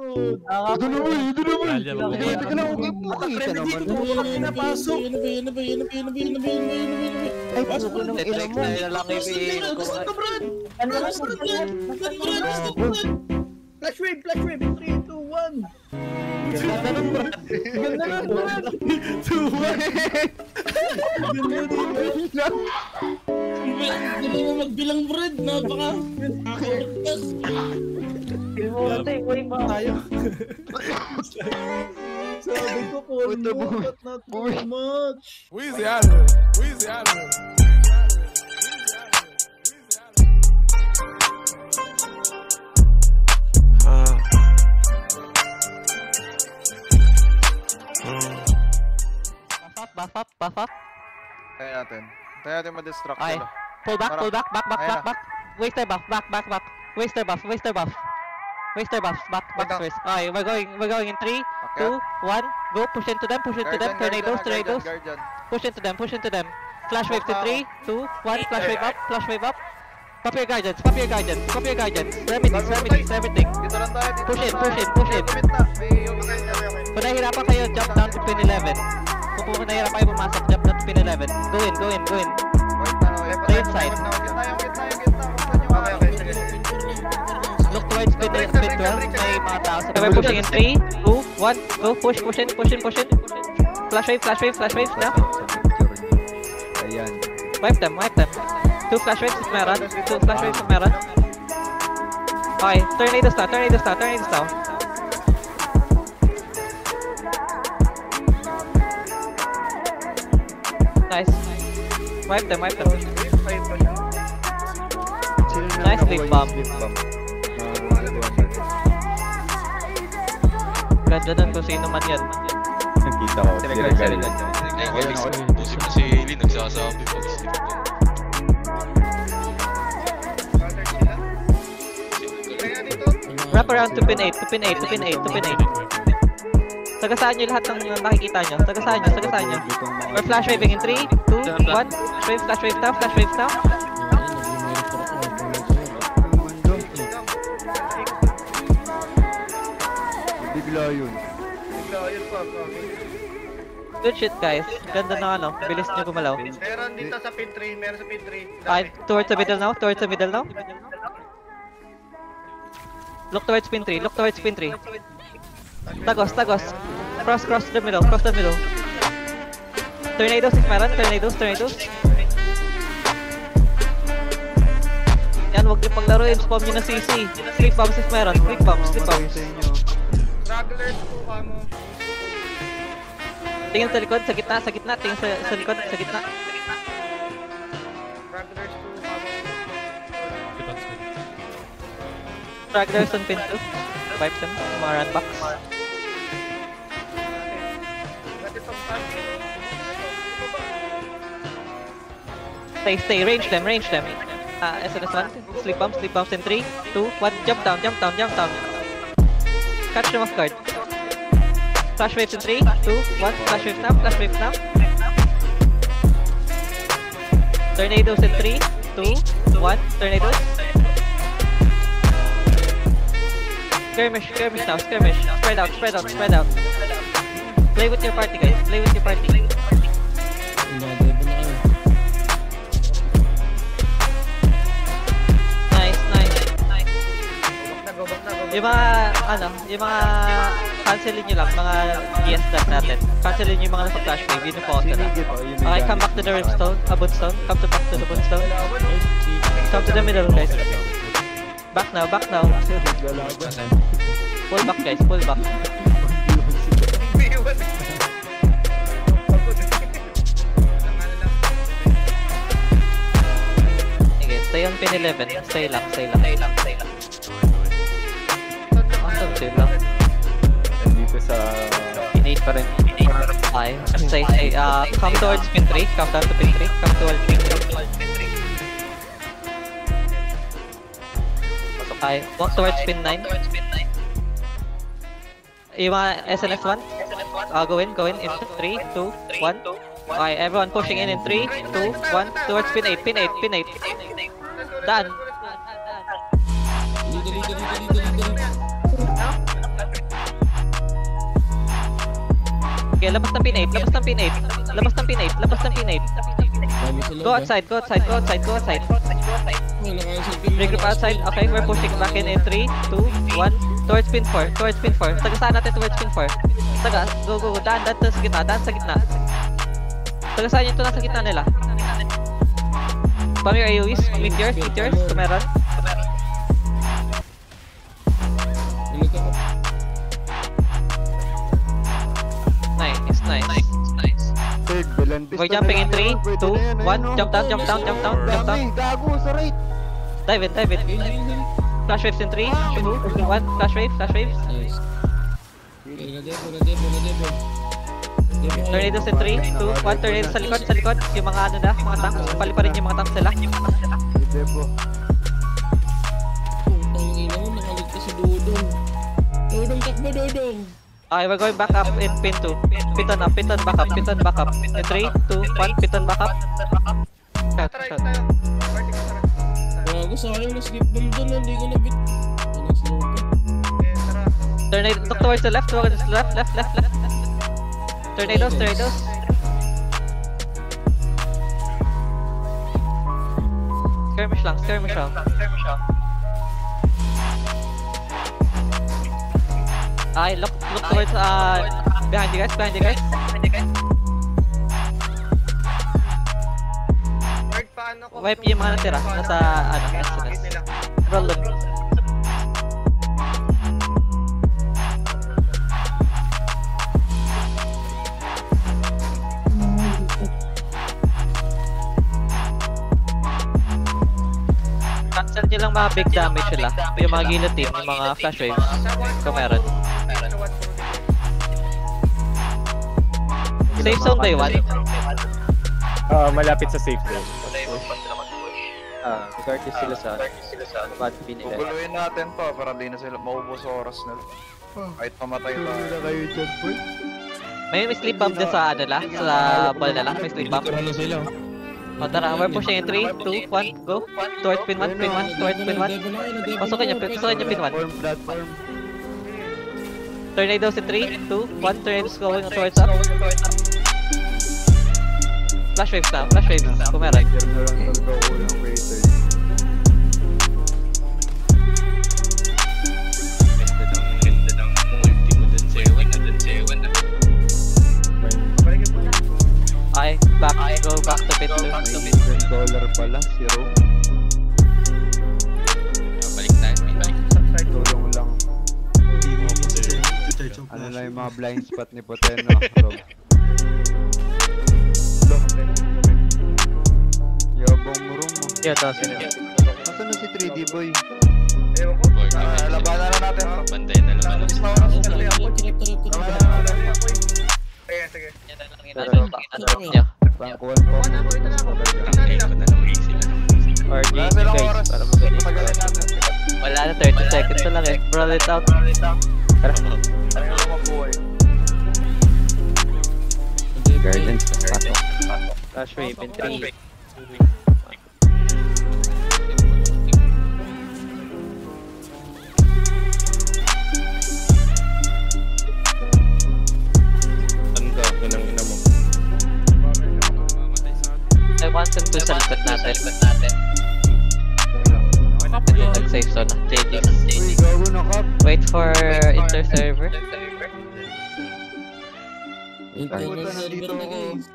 Ito naman. Teka na, okay po. Makita naman. Pinapasok. Ay, pasok ng ilo mo. Flash wave, 3, 2, 1. Ganda lang, Brad. Hindi mo magbilang, Brad. Napaka. Tayo. Sabi ko po, but not too much. Weezy out of here. Buff up. Tayo natin ma-distract Okay. sila. Pull back. Ayan na. Waste their buff, back. Waste their buff. Back Wait lang. twist. Okay, we're going in 3, 2, 1. Go, push into them. Tornadoes. Guardian. Push into them. Flash wave to 3, 2, 1. Flash wave up. Pop your guardians. Remedies, everything. Dito lang tayo. Push in. Limit na. May yung Kung nahihirapan kayo, jump down to pin 11. Kung nahihirapan kayo pumasok, jump down to pin 11. Go in. Stay inside. Look towards pin 12. May mga tao sa we're pushing in 3, 2, 1. Go, push in. Flash wave now. Ayan. Wipe them. 2 flash waves if meron. Okay, tornadoes now. Nice. Wipe them. Nice sleep bomb. Ganda nun kung sino man yan. Nakita ko. Sinigal. Busip na si Hailey, nagsasabi pag sleep ko. Wrap around to pin 8. Sagasaan nyo lahat ng nakikita nyo. Sagasaan nyo. We're flash waving in 3, 2, 1. Flash wave now. Bigla yun. Good shit guys. Ganda ng ano. Bilis nyo gumalaw. Meron dito sa pin 3. Towards the middle now. Look towards pin 3. Tagos. Cross the middle. Tornadoes if meron. Tornadoes. Yan, huwag niyo paglaruin. Spam nyo na CC. Sleep bombs if meron. Sleep bombs. Stragglers po kamo. Tingin sa likod, sa gitna. Tingin sa likod, sa gitna. Stragglers po kamo. Stragglers on pin 2. Wipe them. Mga runbacks. Stay. Range them. SNS 1. Sleep bombs in 3, 2, 1. Jump down. Catch them off guard. Flash waves in 3, 2, 1. Flash waves now. Tornadoes in 3, 2, 1. Tornadoes. Skirmish now. Spread out. Play with your party guys. Nice. Yung mga cancelin nyo lang, mga GS stat natin. Cancelin nyo yung mga nasa flash wave, yun yung pause na. Okay, come back to the rimstone, bootstone. Come back to the bootstone. Come to the middle guys. Back now. Pull back guys. Okay, stay on pin 11. Stay lang. Awesome, chill lang. Nandito sa... Pin 8 pa rin. Okay, stay. Come towards pin 3. Come down to pin 3. Come towards pin 3. Okay, walk towards pin 9. Yung mga SNS 1. Go in. In 3, 2, 1. Okay, everyone pushing in 3, 2, 1. Towards pin 8. Done. Okay, labas ng pin 8, labas ng pin 8. Labas ng pin 8, labas ng pin 8. Dami sa loob. Go outside, go outside, go outside, go outside. May naka-cancel pin. Regroup outside. Okay, we're pushing back in 3, 2, 1. Towards pin 4, towards pin 4. Tagasaan natin towards pin 4. Taga, go, go, go. Daan sa gitna, daan sa gitna. Tagasaan nyo ito nasa gitna nila. Spam your AoEs, meteors, kung meron. Ilit ako. Nice. Tig, bilan pistol. We're jumping in 3, 2, 1. Jump down, jump down, jump down, jump down. Gago sa right. Dive in. Heal. Flash waves in 3, 2, 1. Flash waves. Nice. Wala debo. Tornadoes in 3, 2, 1. Tornadoes sa likod. Yung mga ano na, mga tanks. Pali pa rin yung mga tanks nila. Debo. Putang ina mo, nakaligtas si Dodong. Dodong, takbo Dodong. Okay, we're going back up in pin 2. Piton back up. In 3, 2, 1. Piton back up. Try Shot. tayo. Vertical tara. Gago, sayang na slip bomb doon, hindi ko nabit. Ay, nag-slow pa. Okay, tara. Tornado, look towards the left. Left. Tornadoes. Skirmish lang. Okay, look towards behind you guys. Third paano ko? Wipe yung mga natira. Nasa SNS. nila. Roll them. Cancel nyo lang mga big damage sila. Yung mga guillotine, yung mga flash waves. Kung meron. Safe zone ba yun? Malapit sa safe zone. Regardless sila sa bad pin nila. Guguluhin natin to para di na sila maubos oras nila. Kahit pamatay tayo. kayo dyan, boy. May sleep bomb dyan sa ano lang? Sa ball na lang? May sleep bomb? Ano sila? O tara, we're pushing in 3, 2, 1, go! Towards pin 1, towards pin 1. Pasukin nyo pin 1. Platform. Tornadoes in 3, 2, 1. Tornadoes going towards up. Flash waves na, kung meron. Diyan na lang talaga kulang waiter. Ganda ng ulti mo dun sa Ewan na. Okay, go back to pit 2. May $10 pala, si Rome. Balik tayo, may balik. Tulong lang. Ano lang yung mga blind spot ni Poteno, Rob. Yabang mo Rome mo. Yo, tosin nyo. Nasaan na si 3D boy? Ewan ko. Labanan na natin. Bantayan na lang. Tapos na oras na tuloy ako. Labanan na natin. Sige. Ano nyo? Bangkuhan po. Wala ako, ito na ako. Ay, ko na lang easy lang. Or Wala GG silang guys, oras. para magaling. Tagalin natin. Wala na, 30 seconds na lang eh. Brawl it out. Tara. Tayo lang mabuhay. Guardians na pato. Flash wave in 3. I want them to sa likod natin. And then nag-safe zone na. JD. Uy, gago na kap. Wait for inter-server. Internal Puta, server nandito na ako. guys.